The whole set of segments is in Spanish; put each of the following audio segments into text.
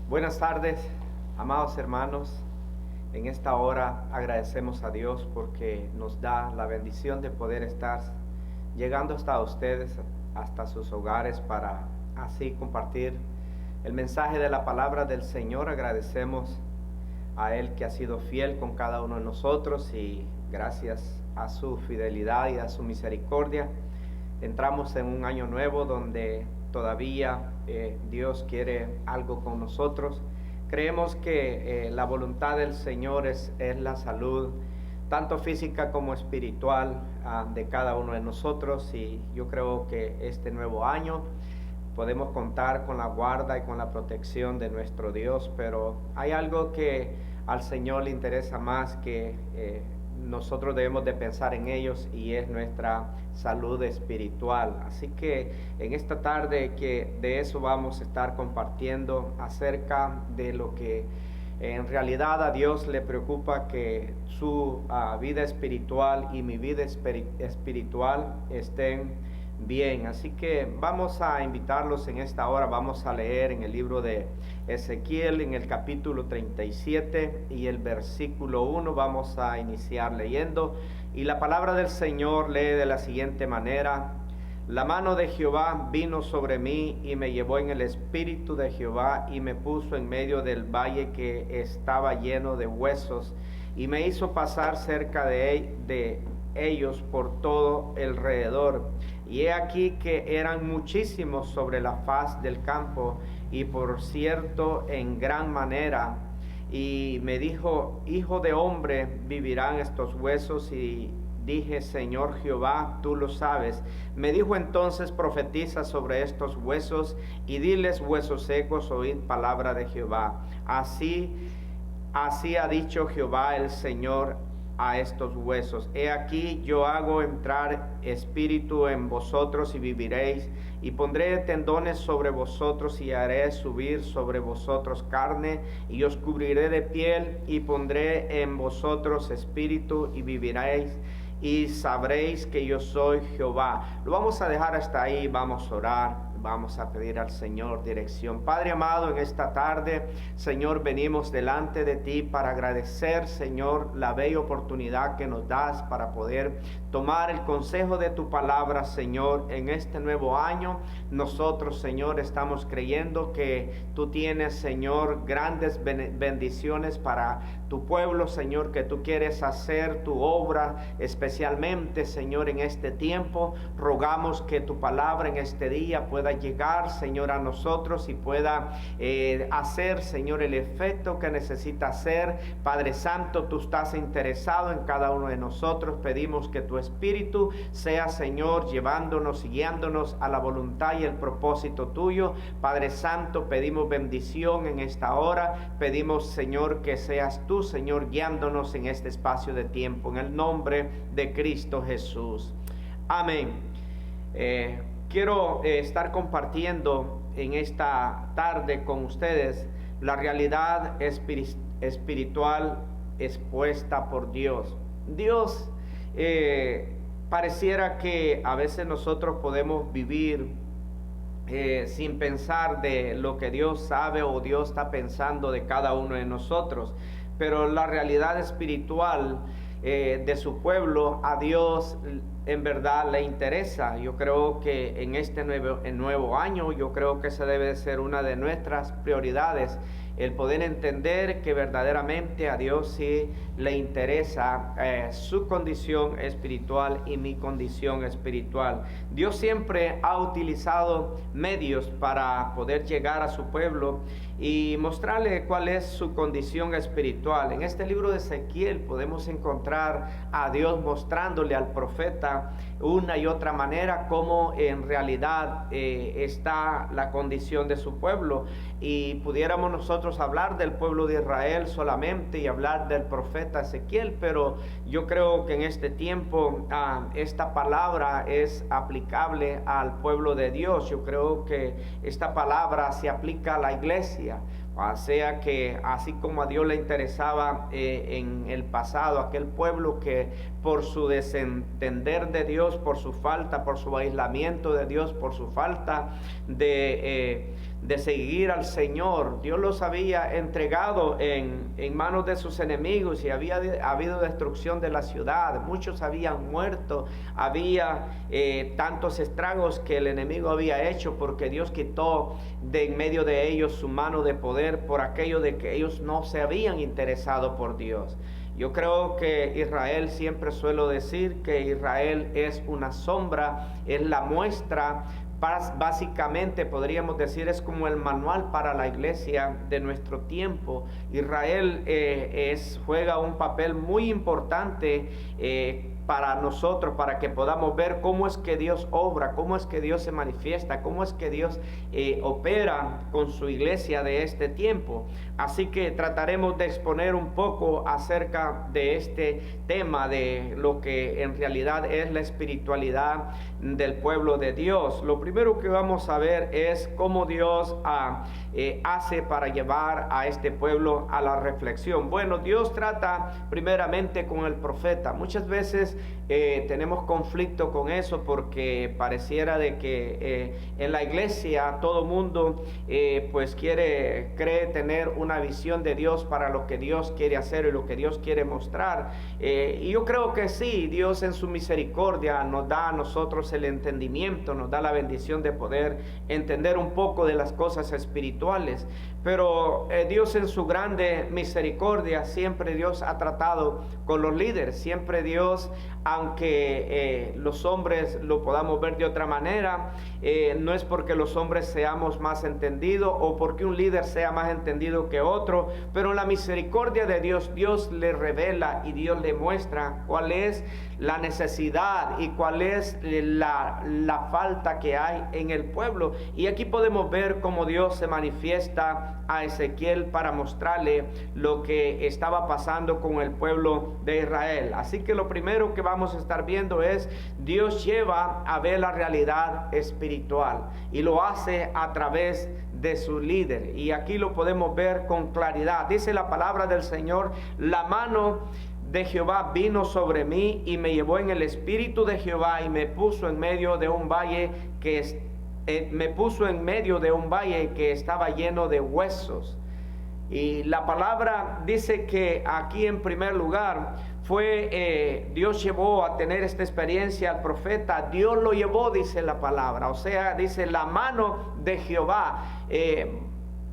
Buenas tardes, amados hermanos. En esta hora agradecemos a Dios porque nos da la bendición de poder estar llegando hasta ustedes, hasta sus hogares, para así compartir el mensaje de la palabra del Señor. Agradecemos a Él que ha sido fiel con cada uno de nosotros, y gracias a su fidelidad y a su misericordia entramos en un año nuevo donde todavía Dios quiere algo con nosotros. Creemos que la voluntad del Señor es la salud, tanto física como espiritual, de cada uno de nosotros, y yo creo que este nuevo año podemos contar con la guarda y con la protección de nuestro Dios. Pero hay algo que al Señor le interesa más que nosotros debemos de pensar en ellos, y es nuestra salud espiritual. Así que en esta tarde que de eso vamos a estar compartiendo, acerca de lo que en realidad a Dios le preocupa, que su vida espiritual y mi vida espiritual estén bien. Así que vamos a invitarlos en esta hora. Vamos a leer en el libro de Ezequiel, en el capítulo 37 y el versículo 1. Vamos a iniciar leyendo, y la palabra del Señor lee de la siguiente manera: La mano de Jehová vino sobre mí, y me llevó en el espíritu de Jehová, y me puso en medio del valle que estaba lleno de huesos, y me hizo pasar cerca de ellos por todo alrededor. Y he aquí que eran muchísimos sobre la faz del campo, y por cierto en gran manera. Y me dijo: Hijo de hombre, ¿vivirán estos huesos? Y dije: Señor Jehová, tú lo sabes. Me dijo entonces: Profetiza sobre estos huesos, y diles: huesos secos, oíd palabra de Jehová. Así ha dicho Jehová el Señor a estos huesos: He aquí, yo hago entrar espíritu en vosotros, y viviréis, y pondré tendones sobre vosotros, y haré subir sobre vosotros carne, y os cubriré de piel, y pondré en vosotros espíritu, y viviréis, y sabréis que yo soy Jehová. Lo vamos a dejar hasta ahí. Vamos a orar. Vamos a pedir al Señor dirección. Padre amado, en esta tarde, Señor, venimos delante de ti para agradecer, Señor, la bella oportunidad que nos das para poder tomar el consejo de tu palabra, Señor, en este nuevo año. Nosotros, Señor, estamos creyendo que tú tienes, Señor, grandes bendiciones para tu pueblo, Señor, que tú quieres hacer tu obra, especialmente, Señor, en este tiempo. Rogamos que tu palabra en este día pueda llegar, Señor, a nosotros, y pueda hacer, Señor, el efecto que necesita hacer. Padre Santo, tú estás interesado en cada uno de nosotros. Pedimos que tu Espíritu sea, Señor, llevándonos y guiándonos a la voluntad y el propósito tuyo. Padre Santo, pedimos bendición en esta hora. Pedimos, Señor, que seas tú, Señor, guiándonos en este espacio de tiempo, en el nombre de Cristo Jesús. Amén. Quiero estar compartiendo en esta tarde con ustedes la realidad espiritual expuesta por Dios. Dios, pareciera que a veces nosotros podemos vivir sin pensar de lo que Dios sabe o Dios está pensando de cada uno de nosotros. Pero la realidad espiritual de su pueblo, a Dios en verdad le interesa. Yo creo que en este nuevo año, yo creo que esa debe de ser una de nuestras prioridades, el poder entender que verdaderamente a Dios sí le interesa su condición espiritual y mi condición espiritual. Dios siempre ha utilizado medios para poder llegar a su pueblo y mostrarle cuál es su condición espiritual. En este libro de Ezequiel podemos encontrar a Dios mostrándole al profeta una y otra manera cómo en realidad está la condición de su pueblo. Y pudiéramos nosotros hablar del pueblo de Israel solamente y hablar del profeta Ezequiel, pero yo creo que en este tiempo esta palabra es aplicable al pueblo de Dios. Yo creo que esta palabra se aplica a la iglesia. O sea que así como a Dios le interesaba en el pasado aquel pueblo que por su desentender de Dios, por su falta, por su aislamiento de Dios, por su falta de de seguir al Señor. Dios los había entregado en manos de sus enemigos y había habido destrucción de la ciudad. Muchos habían muerto, había tantos estragos que el enemigo había hecho, porque Dios quitó de en medio de ellos su mano de poder por aquello de que ellos no se habían interesado por Dios. Yo creo que Israel, siempre suelo decir que Israel es una sombra, es la muestra. Básicamente podríamos decir es como el manual para la iglesia de nuestro tiempo. Israel juega un papel muy importante para nosotros, para que podamos ver cómo es que Dios obra, cómo es que Dios se manifiesta, cómo es que Dios opera con su iglesia de este tiempo. Así que trataremos de exponer un poco acerca de este tema, de lo que en realidad es la espiritualidad del pueblo de Dios. Lo primero que vamos a ver es cómo Dios hace para llevar a este pueblo a la reflexión. Bueno, Dios trata primeramente con el profeta. Muchas veces tenemos conflicto con eso, porque pareciera de que en la iglesia todo mundo pues cree tener una visión de Dios para lo que Dios quiere hacer y lo que Dios quiere mostrar. Y yo creo que sí, Dios en su misericordia nos da a nosotros el entendimiento, nos da la bendición de poder entender un poco de las cosas espirituales. Pero Dios en su grande misericordia, siempre Dios ha tratado con los líderes. Siempre Dios, aunque los hombres lo podamos ver de otra manera, no es porque los hombres seamos más entendidos o porque un líder sea más entendido que otro, pero la misericordia de Dios, Dios le revela y Dios le muestra cuál es la necesidad y cuál es la falta que hay en el pueblo. Y aquí podemos ver cómo Dios se manifiesta a Ezequiel para mostrarle lo que estaba pasando con el pueblo de Israel. Así que lo primero que vamos a estar viendo es Dios lleva a ver la realidad espiritual y lo hace a través de su líder, y aquí lo podemos ver con claridad. Dice la palabra del Señor: la mano de Jehová vino sobre mí y me llevó en el espíritu de Jehová y me puso en medio de un valle que estaba lleno de huesos. Y la palabra dice que aquí en primer lugar Dios llevó a tener esta experiencia al profeta. Dios lo llevó, dice la palabra, o sea, dice la mano de Jehová.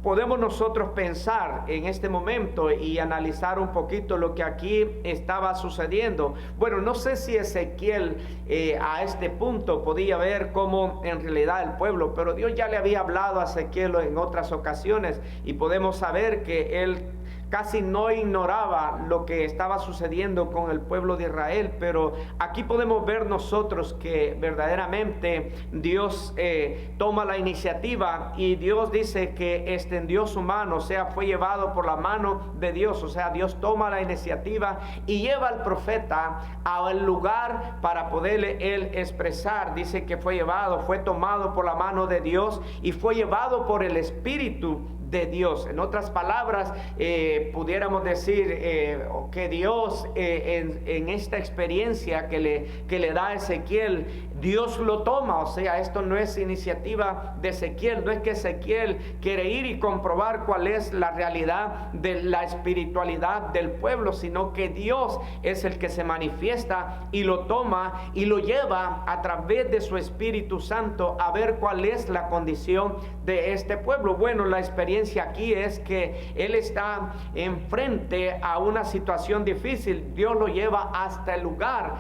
Podemos nosotros pensar en este momento y analizar un poquito lo que aquí estaba sucediendo. Bueno, no sé si Ezequiel a este punto podía ver cómo en realidad el pueblo, pero Dios ya le había hablado a Ezequiel en otras ocasiones y podemos saber que él casi no ignoraba lo que estaba sucediendo con el pueblo de Israel. Pero aquí podemos ver nosotros que verdaderamente Dios toma la iniciativa, y Dios dice que extendió su mano, o sea, fue llevado por la mano de Dios. O sea, Dios toma la iniciativa y lleva al profeta al lugar para poderle él expresar. Dice que fue tomado por la mano de Dios y fue llevado por el Espíritu de Dios. En otras palabras, pudiéramos decir que Dios en esta experiencia que le da a Ezequiel, Dios lo toma. O sea, esto no es iniciativa de Ezequiel, no es que Ezequiel quiere ir y comprobar cuál es la realidad de la espiritualidad del pueblo, sino que Dios es el que se manifiesta y lo toma y lo lleva a través de su Espíritu Santo a ver cuál es la condición de este pueblo. Bueno, la experiencia aquí es que él está enfrente a una situación difícil. Dios lo lleva hasta el lugar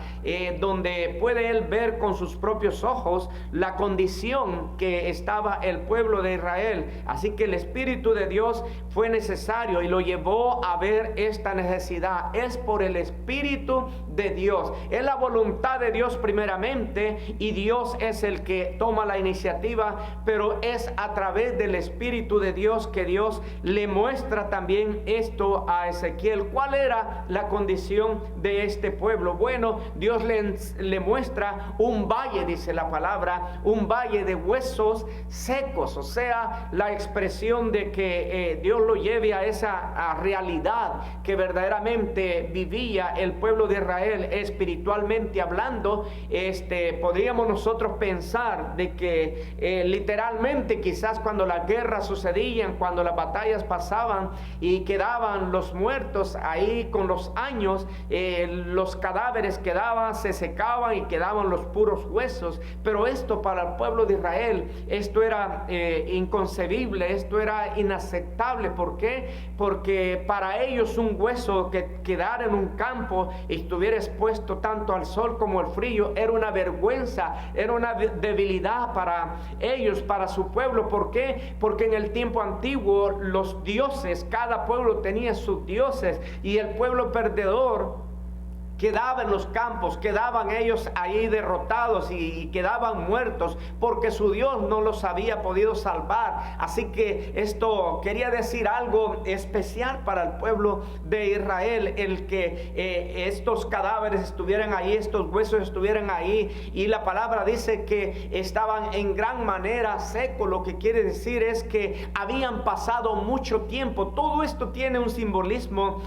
donde puede él ver con sus propios ojos la condición que estaba el pueblo de Israel. Así que el Espíritu de Dios fue necesario y lo llevó a ver esta necesidad. Es por el Espíritu de Dios, es la voluntad de Dios primeramente, y Dios es el que toma la iniciativa, pero es a través del Espíritu de Dios que Dios le muestra también esto a Ezequiel. ¿Cuál era la condición de este pueblo? Bueno, Dios le muestra un valle, dice la palabra, un valle de huesos secos. O sea, la expresión de que Dios lo lleve a esa realidad que verdaderamente vivía el pueblo de Israel espiritualmente hablando. Podríamos nosotros pensar de que literalmente quizás cuando las guerras sucedían, cuando las batallas pasaban y quedaban los muertos ahí con los años, los cadáveres quedaban, se secaban y quedaban los puros huesos. Pero esto para el pueblo de Israel, esto era inconcebible, esto era inaceptable. ¿Por qué? Porque para ellos un hueso que quedara en un campo y estuviera expuesto tanto al sol como al frío era una vergüenza, era una debilidad para ellos, para su pueblo. ¿Por qué? Porque en el tiempo antiguo los dioses, cada pueblo tenía sus dioses, y el pueblo perdedor quedaba en los campos, quedaban ellos ahí derrotados y quedaban muertos porque su Dios no los había podido salvar. Así que esto quería decir algo especial para el pueblo de Israel, el que estos cadáveres estuvieran ahí, estos huesos estuvieran ahí, y la palabra dice que estaban en gran manera secos. Lo que quiere decir es que habían pasado mucho tiempo. Todo esto tiene un simbolismo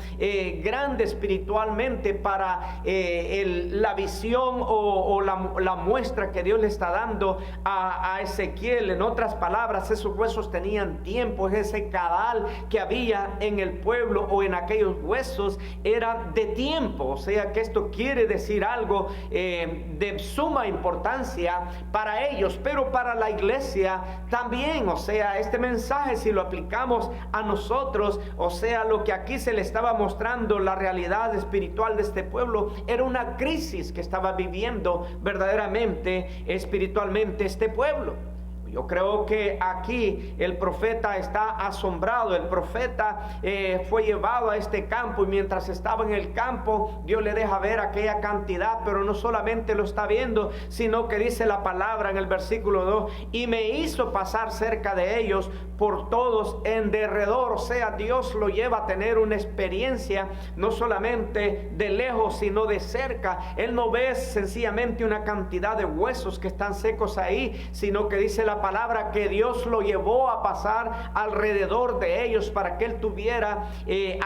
grande espiritualmente para la visión o la muestra que Dios le está dando a Ezequiel. En otras palabras, esos huesos tenían tiempo. Ese cadal que había en el pueblo o en aquellos huesos era de tiempo. O sea que esto quiere decir algo de suma importancia para ellos, pero para la iglesia también. O sea, este mensaje, si lo aplicamos a nosotros, o sea, lo que aquí se le estaba mostrando, la realidad espiritual de este pueblo, era una crisis que estaba viviendo verdaderamente espiritualmente este pueblo. Yo creo que aquí el profeta está asombrado. El profeta fue llevado a este campo, y mientras estaba en el campo, Dios le deja ver aquella cantidad, pero no solamente lo está viendo, sino que dice la palabra en el versículo 2: y me hizo pasar cerca de ellos por todos en derredor. O sea, Dios lo lleva a tener una experiencia no solamente de lejos, sino de cerca. Él no ve sencillamente una cantidad de huesos que están secos ahí, sino que dice la palabra que Dios lo llevó a pasar alrededor de ellos para que él tuviera,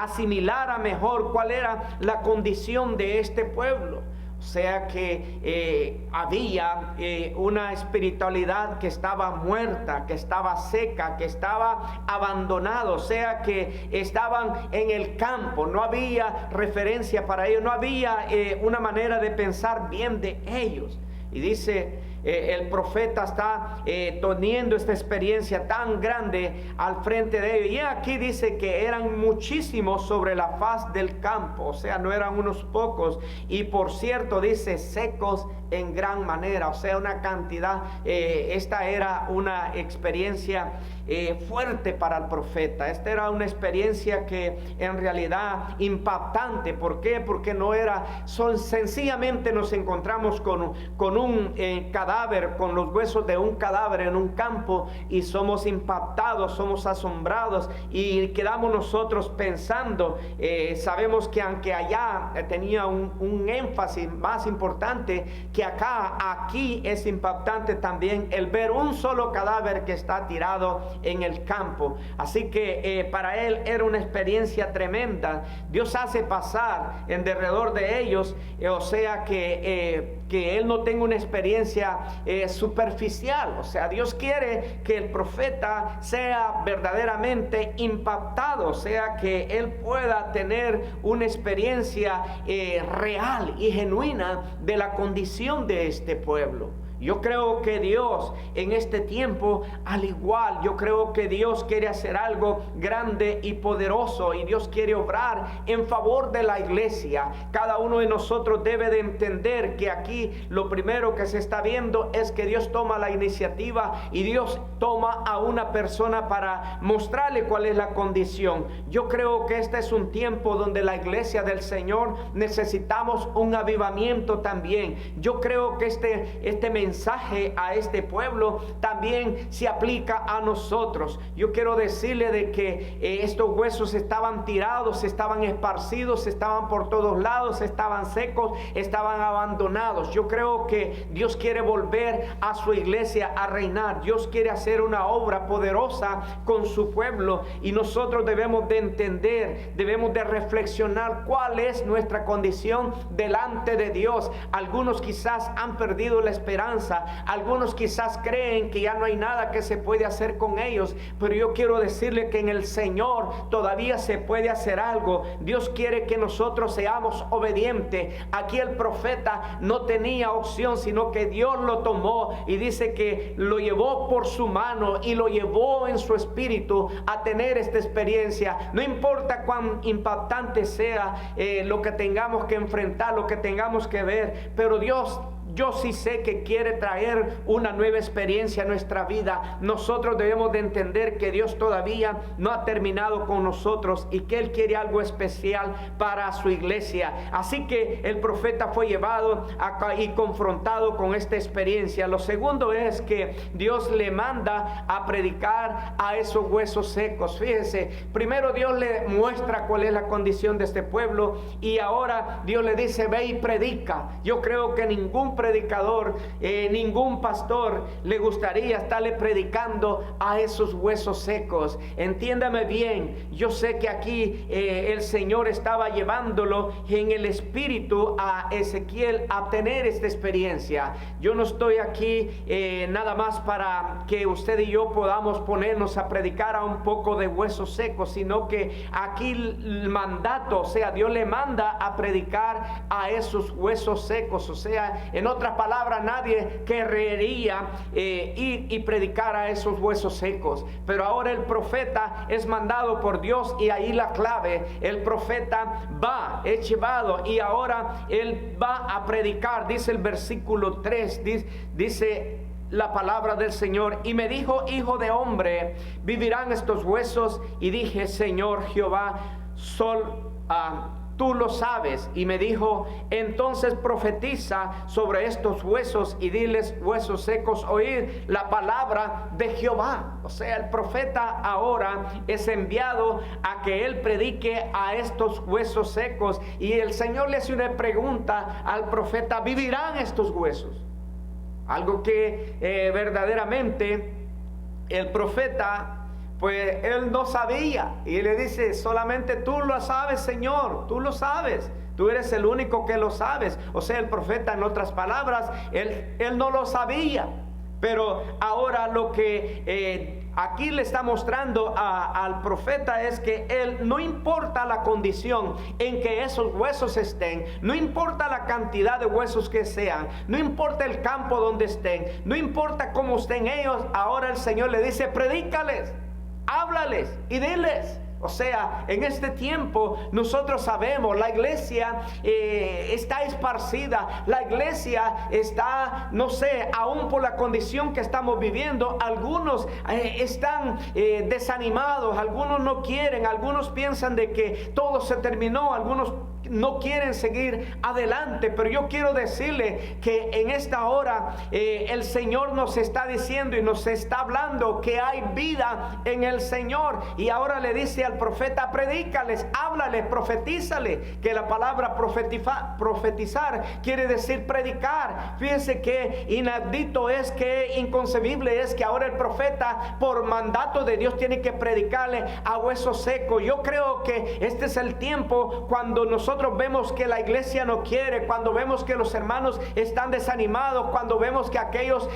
asimilara mejor cuál era la condición de este pueblo. O sea que había una espiritualidad que estaba muerta, que estaba seca, que estaba abandonada. O sea que estaban en el campo, no había referencia para ellos, no había una manera de pensar bien de ellos. Y dice, el profeta está teniendo esta experiencia tan grande al frente de ellos. Y aquí dice que eran muchísimos sobre la faz del campo. O sea, no eran unos pocos. Y por cierto, dice secos en gran manera. O sea, una cantidad. Esta era una experiencia fuerte para el profeta. Esta era una experiencia que en realidad impactante. ¿Por qué? Porque no era, sencillamente nos encontramos con un cadáver, con los huesos de un cadáver en un campo, y somos impactados, somos asombrados y quedamos nosotros pensando. Sabemos que aunque allá tenía un énfasis más importante que acá, aquí es impactante también el ver un solo cadáver que está tirado en el campo. Así que para él era una experiencia tremenda. Dios hace pasar en derredor de ellos, o sea que él no tenga una experiencia superficial. O sea, Dios quiere que el profeta sea verdaderamente impactado, o sea, que él pueda tener una experiencia real y genuina de la condición de este pueblo. Yo creo que Dios en este tiempo, al igual, yo creo que Dios quiere hacer algo grande y poderoso, y Dios quiere obrar en favor de la iglesia. Cada uno de nosotros debe de entender que aquí lo primero que se está viendo es que Dios toma la iniciativa y Dios toma a una persona para mostrarle cuál es la condición. Yo creo que este es un tiempo donde la iglesia del Señor necesitamos un avivamiento también. Yo creo que este mensaje mensaje a este pueblo también se aplica a nosotros. Yo quiero decirle de que estos huesos estaban tirados, estaban esparcidos, estaban por todos lados, estaban secos, estaban abandonados. Yo creo que Dios quiere volver a su iglesia a reinar. Dios quiere hacer una obra poderosa con su pueblo, y nosotros debemos de entender, debemos de reflexionar cuál es nuestra condición delante de Dios. Algunos quizás han perdido la esperanza, algunos quizás creen que ya no hay nada que se puede hacer con ellos, pero yo quiero decirle que en el Señor todavía se puede hacer algo. Dios quiere que nosotros seamos obedientes. Aquí el profeta no tenía opción, sino que Dios lo tomó, y dice que lo llevó por su mano y lo llevó en su espíritu a tener esta experiencia. No importa cuán impactante sea lo que tengamos que enfrentar, lo que tengamos que ver, pero Dios, yo sí sé que quiere traer una nueva experiencia a nuestra vida. Nosotros debemos de entender que Dios todavía no ha terminado con nosotros y que Él quiere algo especial para su iglesia. Así que el profeta fue llevado acá y confrontado con esta experiencia. Lo segundo es que Dios le manda a predicar a esos huesos secos. Fíjense, primero Dios le muestra cuál es la condición de este pueblo, y ahora Dios le dice: ve y predica. Yo creo que ningún predicador, ningún pastor le gustaría estarle predicando a esos huesos secos. Entiéndame bien, yo sé que aquí el Señor estaba llevándolo en el espíritu a Ezequiel a tener esta experiencia. Yo no estoy aquí nada más para que usted y yo podamos ponernos a predicar a un poco de huesos secos, sino que aquí el mandato, o sea, Dios le manda a predicar a esos huesos secos. O sea, en otras palabras, nadie querría ir y predicar a esos huesos secos. Pero ahora el profeta es mandado por Dios, y ahí la clave: el profeta es llevado y ahora él va a predicar. Dice el versículo 3, dice la palabra del Señor: y me dijo: hijo de hombre, ¿vivirán estos huesos? Y dije: Señor Jehová, tú lo sabes. Y me dijo: entonces profetiza sobre estos huesos y diles: huesos secos, oíd la palabra de Jehová. O sea, el profeta ahora es enviado a que él predique a estos huesos secos, y el Señor le hace una pregunta al profeta: ¿vivirán estos huesos? Algo que verdaderamente el profeta, pues él no sabía, y le dice: solamente tú lo sabes, Señor, tú lo sabes, tú eres el único que lo sabes. O sea, el profeta, en otras palabras, él no lo sabía. Pero ahora lo que aquí le está mostrando al profeta es que él, no importa la condición en que esos huesos estén, no importa la cantidad de huesos que sean, no importa el campo donde estén, no importa cómo estén ellos, ahora el Señor le dice: predícales, háblales y diles. O sea, en este tiempo nosotros sabemos, la iglesia está esparcida, la iglesia está, no sé, aún por la condición que estamos viviendo, algunos están desanimados, algunos no quieren, algunos piensan de que todo se terminó, algunos no quieren seguir adelante. Pero yo quiero decirle que en esta hora el Señor nos está diciendo y nos está hablando que hay vida en el Señor, y ahora le dice al profeta: predícales, háblales, profetízale, que la palabra profetizar quiere decir predicar. Fíjense que inaudito es, que inconcebible es que ahora el profeta, por mandato de Dios, tiene que predicarle a huesos secos. Yo creo que este es el tiempo cuando nosotros vemos que la iglesia no quiere, cuando vemos que los hermanos están desanimados, cuando vemos que aquellos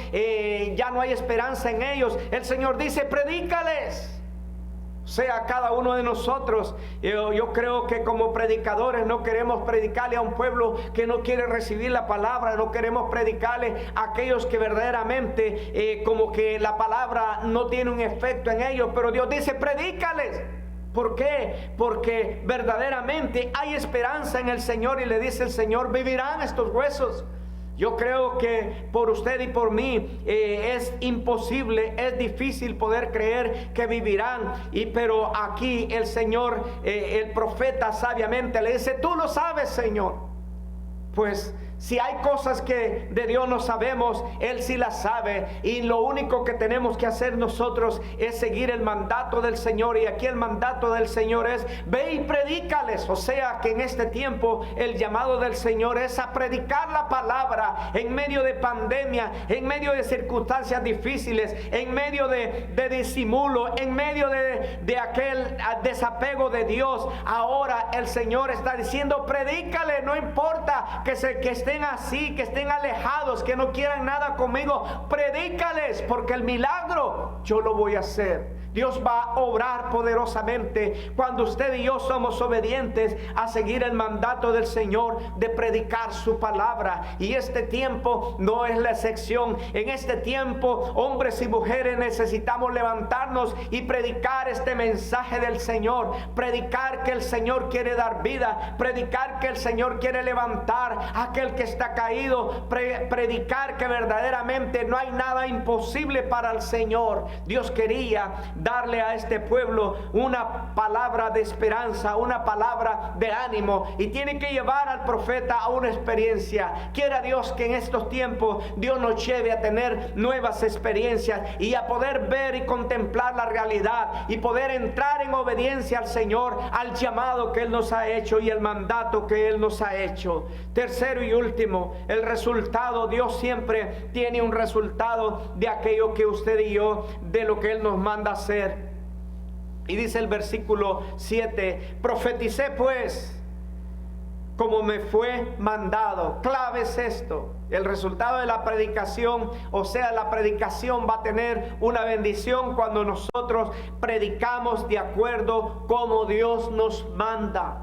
ya no hay esperanza en ellos. El Señor dice: predícales. O sea, cada uno de nosotros, yo creo que como predicadores no queremos predicarle a un pueblo que no quiere recibir la palabra, no queremos predicarle a aquellos que verdaderamente como que la palabra no tiene un efecto en ellos, pero Dios dice: predícales. ¿Por qué? Porque verdaderamente hay esperanza en el Señor, y le dice el Señor: vivirán estos huesos. Yo creo que por usted y por mí es imposible, es difícil poder creer que vivirán. Pero aquí el Señor, el profeta sabiamente le dice: tú lo sabes, Señor. Pues Si hay cosas que de Dios no sabemos, Él sí las sabe. Y lo único que tenemos que hacer nosotros es seguir el mandato del Señor. Y aquí el mandato del Señor es: ve y predícales. O sea que en este tiempo el llamado del Señor es a predicar la palabra en medio de pandemia, en medio de circunstancias difíciles, en medio de disimulo, en medio de aquel desapego de Dios. Ahora el Señor está diciendo: predícale, no importa que estén así, que estén alejados, que no quieran nada conmigo, predícales, porque el milagro yo lo voy a hacer. Dios va a obrar poderosamente cuando usted y yo somos obedientes a seguir el mandato del Señor de predicar su palabra. Y este tiempo no es la excepción. En este tiempo, hombres y mujeres, necesitamos levantarnos y predicar este mensaje del Señor. Predicar que el Señor quiere dar vida. Predicar que el Señor quiere levantar a aquel que está caído. Predicar que verdaderamente no hay nada imposible para el Señor. Dios quería darle a este pueblo una palabra de esperanza, una palabra de ánimo, y tiene que llevar al profeta a una experiencia. Quiera Dios que en estos tiempos Dios nos lleve a tener nuevas experiencias y a poder ver y contemplar la realidad y poder entrar en obediencia al Señor, al llamado que Él nos ha hecho y el mandato que Él nos ha hecho. Tercero y último, el resultado. Dios siempre tiene un resultado de aquello que usted y yo, de lo que Él nos manda hacer. Y dice el versículo 7: profeticé pues como me fue mandado. Clave es esto: el resultado de la predicación, o sea, la predicación va a tener una bendición cuando nosotros predicamos de acuerdo como Dios nos manda.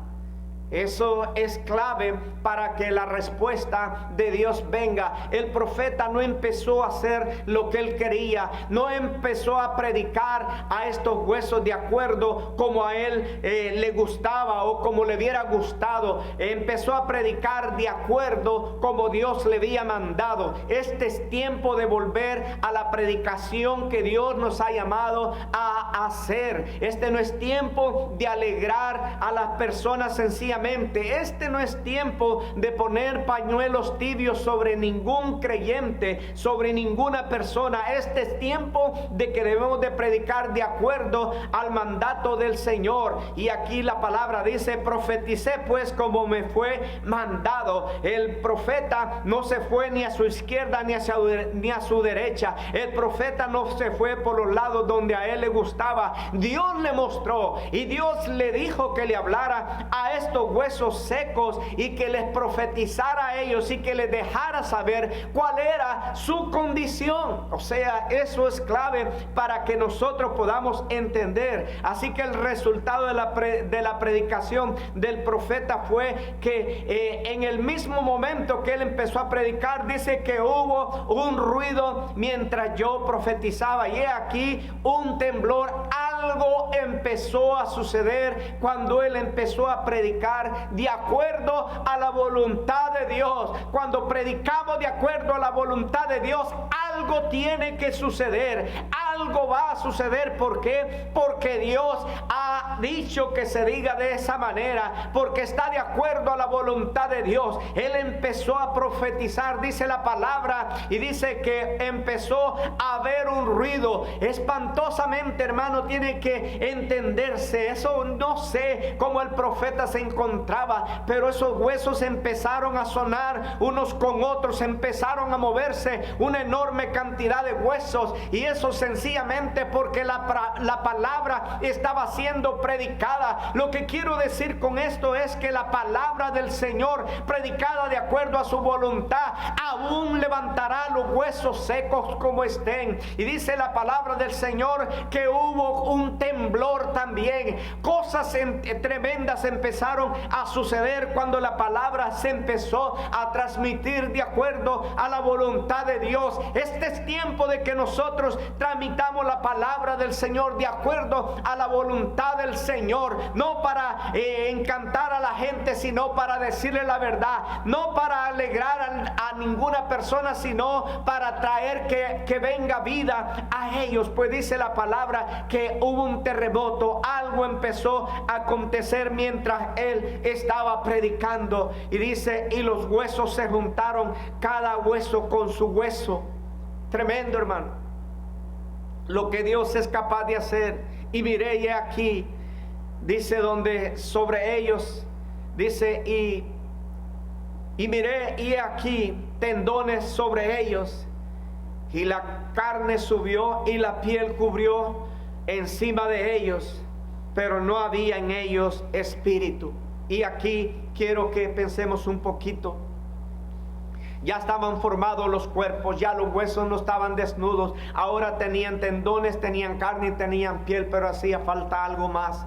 Eso es clave para que la respuesta de Dios venga. El profeta no empezó a hacer lo que él quería, no empezó a predicar a estos huesos de acuerdo como a él le gustaba o como le hubiera gustado. Empezó a predicar de acuerdo como Dios le había mandado. Este es tiempo de volver a la predicación que Dios nos ha llamado a hacer. Este no es tiempo de alegrar a las personas sencillamente. Este no es tiempo de poner pañuelos tibios sobre ningún creyente, sobre ninguna persona. Este es tiempo de que debemos de predicar de acuerdo al mandato del Señor. Y aquí la palabra dice: profeticé pues como me fue mandado. El profeta no se fue ni a su izquierda ni a su derecha. El profeta no se fue por los lados donde a él le gustaba. Dios le mostró y Dios le dijo que le hablara a estos huesos secos y que les profetizara a ellos y que les dejara saber cuál era su condición. O sea, eso es clave para que nosotros podamos entender. Así que el resultado de la predicación del profeta fue que en el mismo momento que él empezó a predicar, dice que hubo un ruido mientras yo profetizaba, y he aquí un temblor. Algo empezó a suceder cuando él empezó a predicar de acuerdo a la voluntad de Dios. Cuando predicamos de acuerdo a la voluntad de Dios, algo tiene que suceder. Algo va a suceder. ¿Por qué? Porque Dios ha dicho que se diga de esa manera, porque está de acuerdo a la voluntad de Dios. Él empezó a profetizar, dice la palabra, y dice que empezó a haber un ruido. Espantosamente, hermano, tiene que entenderse. Eso no sé cómo el profeta se encontraba, pero esos huesos empezaron a sonar unos con otros, empezaron a moverse una enorme cantidad de huesos, y eso sencillamente porque la palabra estaba siendo predicada. Lo que quiero decir con esto es que la palabra del Señor, predicada de acuerdo a su voluntad, aún levantará los huesos secos como estén. Y dice la palabra del Señor que hubo un temblor también. Cosas tremendas empezaron a suceder cuando la palabra se empezó a transmitir de acuerdo a la voluntad de Dios. Es Este es tiempo de que nosotros tramitamos la palabra del Señor de acuerdo a la voluntad del Señor, no para encantar a la gente, sino para decirle la verdad, no para alegrar a ninguna persona, sino para traer que venga vida a ellos. Pues dice la palabra que hubo un terremoto, algo empezó a acontecer mientras él estaba predicando, y dice, y los huesos se juntaron, cada hueso con su hueso. Tremendo, hermano, lo que Dios es capaz de hacer. Y miré, y aquí dice, donde sobre ellos dice, y miré, y aquí tendones sobre ellos, y la carne subió y la piel cubrió encima de ellos, pero no había en ellos espíritu. Y aquí quiero que pensemos un poquito. Ya estaban formados los cuerpos, ya los huesos no estaban desnudos, ahora tenían tendones, tenían carne y tenían piel, pero hacía falta algo más.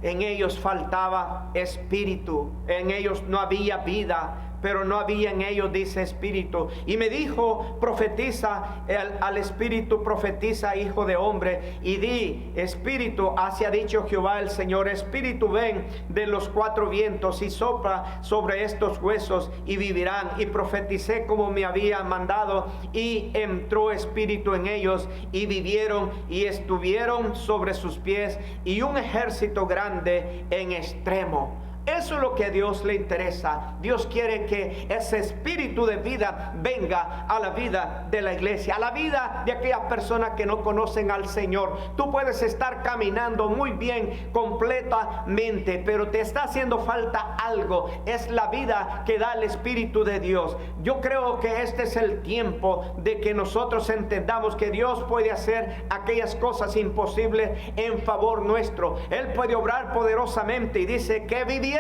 En ellos faltaba espíritu, en ellos no había vida, pero no había en ellos, dice, espíritu. Y me dijo, profetiza al espíritu, profetiza, hijo de hombre, y di, espíritu, así ha dicho Jehová el Señor, espíritu, ven de los cuatro vientos y sopla sobre estos huesos y vivirán. Y profeticé como me había mandado, y entró espíritu en ellos y vivieron, y estuvieron sobre sus pies, y un ejército grande en extremo. Eso es lo que a Dios le interesa. Dios quiere que ese espíritu de vida venga a la vida de la iglesia, a la vida de aquellas personas que no conocen al Señor. Tú puedes estar caminando muy bien, completamente, pero te está haciendo falta algo. Es la vida que da el Espíritu de Dios. Yo creo que este es el tiempo de que nosotros entendamos que Dios puede hacer aquellas cosas imposibles en favor nuestro. Él puede obrar poderosamente, y dice que vivieron.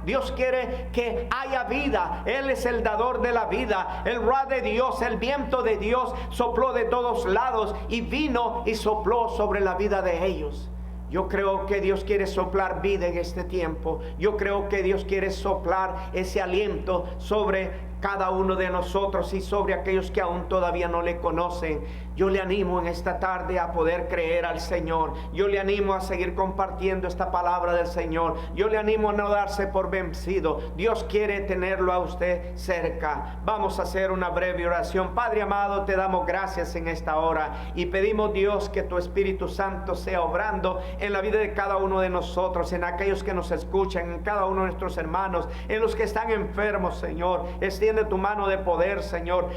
Dios quiere que haya vida. Él es el dador de la vida. El ruaj de Dios, el viento de Dios sopló de todos lados y vino y sopló sobre la vida de ellos. Yo creo que Dios quiere soplar vida en este tiempo. Yo creo que Dios quiere soplar ese aliento sobre cada uno de nosotros y sobre aquellos que aún todavía no le conocen. Yo le animo en esta tarde a poder creer al Señor. Yo le animo a seguir compartiendo esta palabra del Señor. Yo le animo a no darse por vencido. Dios quiere tenerlo a usted cerca. Vamos a hacer una breve oración. Padre amado, te damos gracias en esta hora y pedimos, Dios, que tu Espíritu Santo sea obrando en la vida de cada uno de nosotros, en aquellos que nos escuchan, en cada uno de nuestros hermanos, en los que están enfermos, Señor. Extiende tu mano de poder, Señor.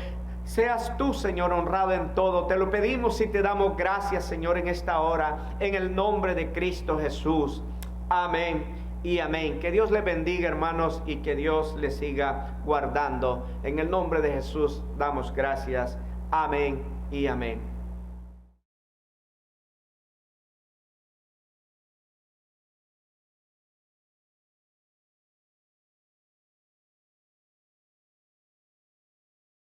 Seas tú, Señor, honrado en todo. Te lo pedimos y te damos gracias, Señor, en esta hora, en el nombre de Cristo Jesús. Amén y amén. Que Dios les bendiga, hermanos, y que Dios les siga guardando. En el nombre de Jesús damos gracias. Amén y amén.